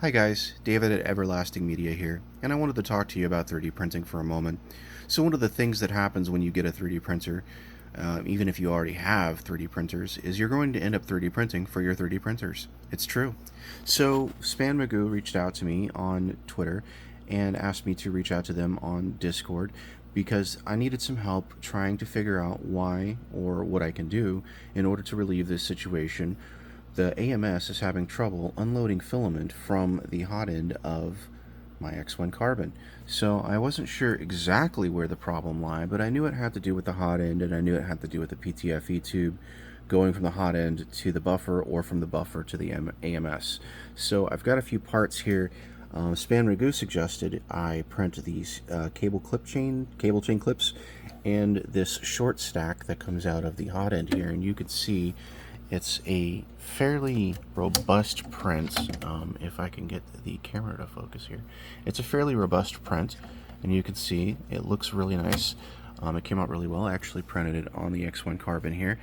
Hi guys, David at Everlasting Media here, and I wanted to talk to you about 3D printing for a moment. So one of the things that happens when you get a 3D printer, even if you already have 3D printers, is you're going to end up 3D printing for your 3D printers. It's true. So Span Magoo reached out to me on Twitter and asked me to reach out to them on Discord because I needed some help trying to figure out why or what I can do in order to relieve this situation. The AMS is having trouble unloading filament from the hot end of my X1 carbon. So I wasn't sure exactly where the problem lay, but I knew it had to do with the hot end, and I knew it had to do with the PTFE tube going from the hot end to the buffer or from the buffer to the AMS. So I've got a few parts here. Span Magoo suggested I print these cable chain clips, and this short stack that comes out of the hot end here, and you can see it's a fairly robust print. If I can get the camera to focus here, it's a fairly robust print, and you can see it looks really nice. It came out really well. I actually printed it on the X1 carbon here.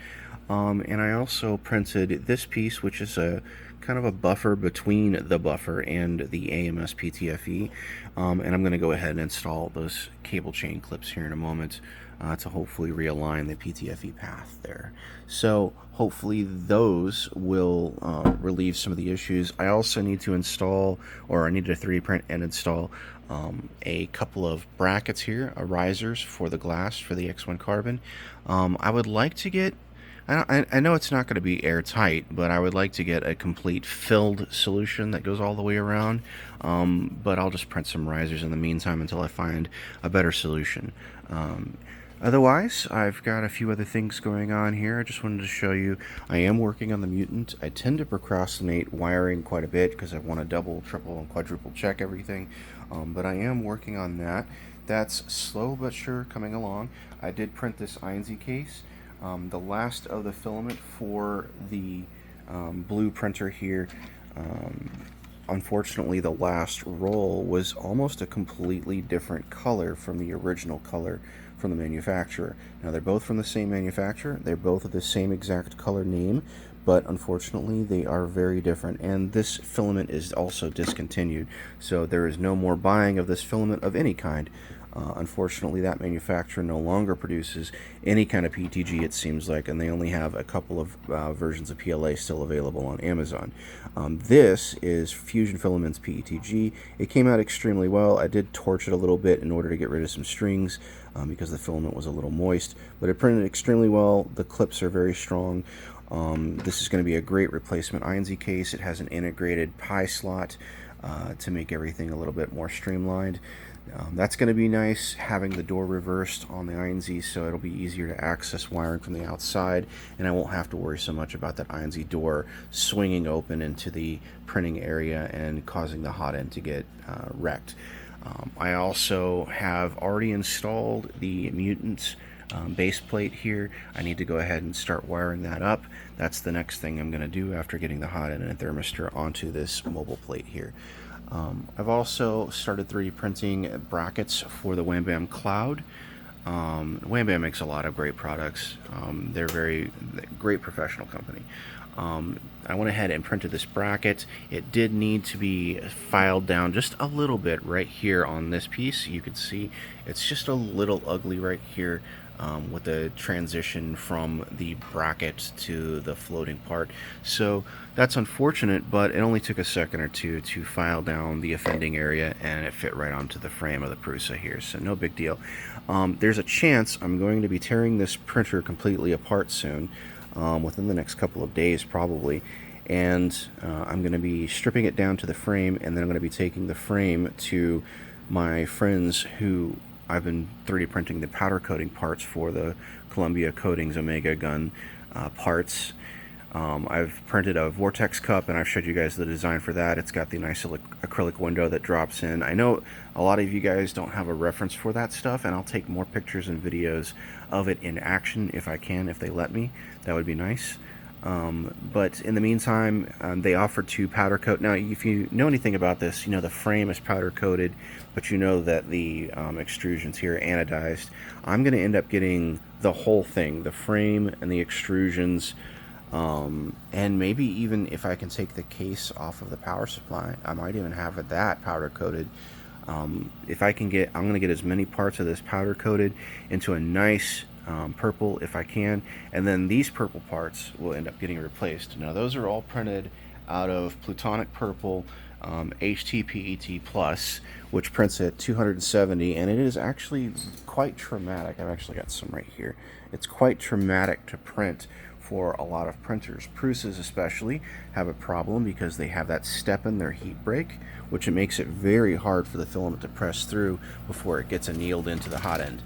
And I also printed this piece, which is a kind of a buffer between the buffer and the AMS PTFE. And I'm going to go ahead and install those cable chain clips here in a moment to hopefully realign the PTFE path there. So hopefully those will relieve some of the issues. I also need to install, or I need to 3D print and install a couple of brackets here, risers for the glass for the X1 carbon. I would like to get, I know it's not going to be airtight, but I would like to get a complete filled solution that goes all the way around. But I'll just print some risers in the meantime until I find a better solution. Otherwise, I've got a few other things going on here. I just wanted to show you I am working on the Mutant. I tend to procrastinate wiring quite a bit because I want to double, triple, and quadruple check everything. But I am working on that. That's slow but sure coming along. I did print this INZ case. The last of the filament for the blue printer here, unfortunately the last roll was almost a completely different color from the original color from the manufacturer. Now they're both from the same manufacturer, they're both of the same exact color name, but unfortunately they are very different, and this filament is also discontinued, so there is no more buying of this filament of any kind. Unfortunately, that manufacturer no longer produces any kind of PETG, it seems like, and they only have a couple of versions of PLA still available on Amazon. This is Fusion Filaments PETG. It came out extremely well. I did torch it a little bit in order to get rid of some strings because the filament was a little moist, but it printed extremely well. The clips are very strong. This is going to be a great replacement INZ case. It has an integrated Pi slot to make everything a little bit more streamlined. That's going to be nice, having the door reversed on the INZ, so it'll be easier to access wiring from the outside, and I won't have to worry so much about that INZ door swinging open into the printing area and causing the hot end to get wrecked. I also have already installed the Mutant base plate here. I need to go ahead and start wiring that up. That's the next thing I'm going to do after getting the hot end and thermistor onto this mobile plate here. I've also started 3D printing brackets for the Wham Bam Cloud. Wham Bam makes a lot of great products. They're very great professional company. I went ahead and printed this bracket. It did need to be filed down just a little bit right here on this piece. You can see it's just a little ugly right here. With the transition from the bracket to the floating part. So that's unfortunate, but it only took a second or two to file down the offending area, and it fit right onto the frame of the Prusa here, so no big deal. There's a chance I'm going to be tearing this printer completely apart soon, within the next couple of days probably, and I'm going to be stripping it down to the frame, and then I'm going to be taking the frame to my friends who I've been 3D printing the powder coating parts for the Columbia Coatings Omega gun parts. I've printed a Vortex cup, and I've showed you guys the design for that. It's got the nice acrylic window that drops in. I know a lot of you guys don't have a reference for that stuff, and I'll take more pictures and videos of it in action if I can, if they let me. That would be nice. But in the meantime, they offered to powder coat. Now, if you know anything about this, you know the frame is powder coated, but you know that the extrusions here are anodized. I'm going to end up getting the whole thing, the frame and the extrusions, And maybe even if I can take the case off of the power supply, I might even have that powder coated. If I can get, I'm going to get as many parts of this powder coated into a nice purple if I can, and then these purple parts will end up getting replaced. Now those are all printed out of Plutonic Purple HTPET Plus, which prints at 270, and it is actually quite traumatic. I've actually got some right here. It's quite traumatic to print for a lot of printers. Pruses especially have a problem because they have that step in their heat break, which it makes it very hard for the filament to press through before it gets annealed into the hot end.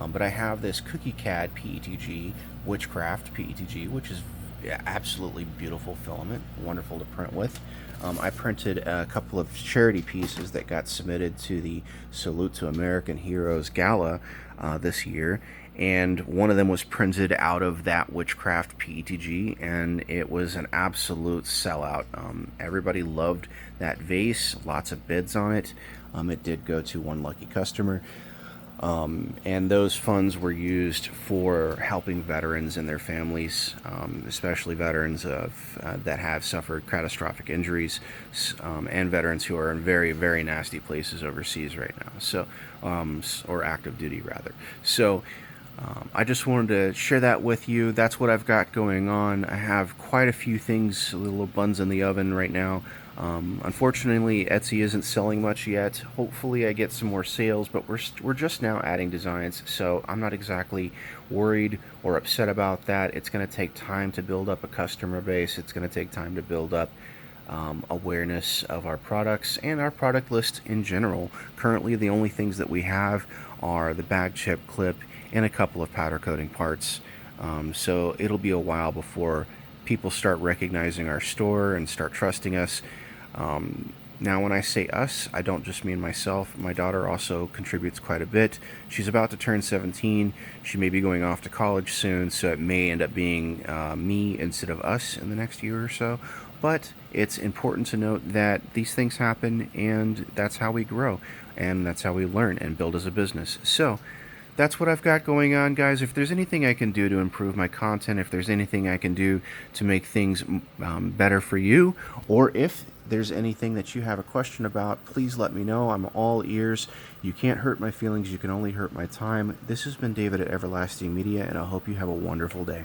But I have this Cookie CAD PETG, Witchcraft PETG, which is absolutely beautiful filament, wonderful to print with. I printed a couple of charity pieces that got submitted to the Salute to American Heroes Gala this year, and one of them was printed out of that Witchcraft PETG, and it was an absolute sellout. Everybody loved that vase, lots of bids on it. It did go to one lucky customer. And those funds were used for helping veterans and their families, especially veterans that have suffered catastrophic injuries, and veterans who are in very, very nasty places overseas right now. So, or active duty rather. So, I just wanted to share that with you. That's what I've got going on. I have quite a few things, little buns in the oven right now. Unfortunately, Etsy isn't selling much yet. Hopefully I get some more sales, but we're just now adding designs, so I'm not exactly worried or upset about that. It's going to take time to build up a customer base. It's going to take time to build up awareness of our products and our product list in general. Currently, the only things that we have are the bag chip clip and a couple of powder coating parts. So it'll be a while before people start recognizing our store and start trusting us. Now, when I say us, I don't just mean myself. My daughter also contributes quite a bit. She's about to turn 17. She may be going off to college soon, so it may end up being me instead of us in the next year or so. But it's important to note that these things happen, and that's how we grow, and that's how we learn and build as a business. So that's what I've got going on, guys. If there's anything I can do to improve my content, if there's anything I can do to make things better for you, or if there's anything that you have a question about, please let me know. I'm all ears. You can't hurt my feelings. You can only hurt my time. This has been David at Everlasting Media, and I hope you have a wonderful day.